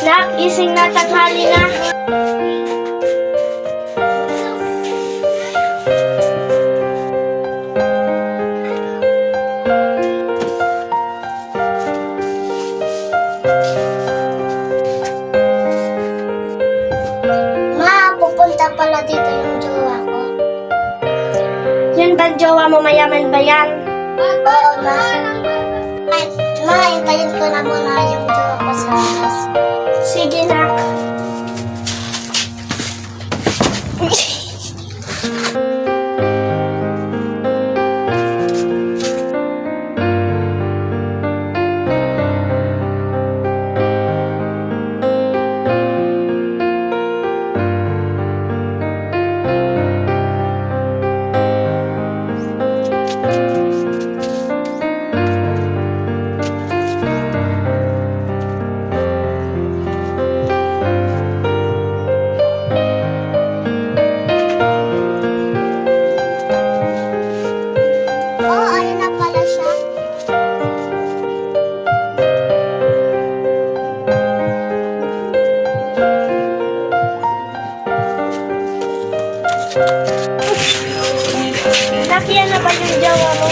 Nak, gising na, tanghali na. Ma, pupunta pala dito yung jowa ko. Yun ba jowa mo, mayaman ba yan? Oo, ma. Ay, ma, hintayin ko na muna yung jowa ko sa labas. Sige, nak. Oo, ayun na pala siya. Nak, yan na ba yung jowa mo?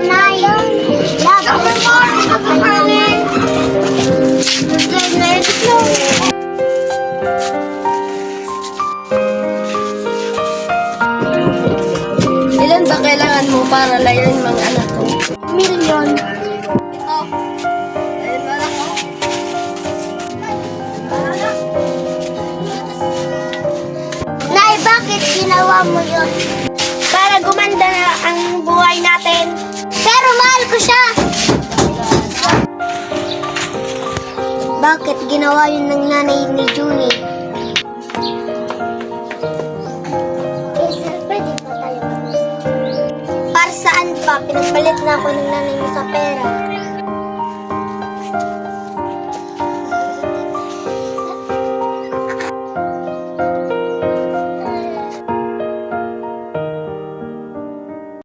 Nay, love, Ilan ba kailangan mo para layan mga anak ko? million. Ito. Ayun ba lang ako? Nay, bakit ginawa mo yun? Para gumanda na ang buhay natin. Pero mahal ko siya. Bakit ginawa yun ng nanay ni Junie? Pwede pa tayo mag-usap. Para saan pa? Pinagpalit na ako ng nanay mo sa pera.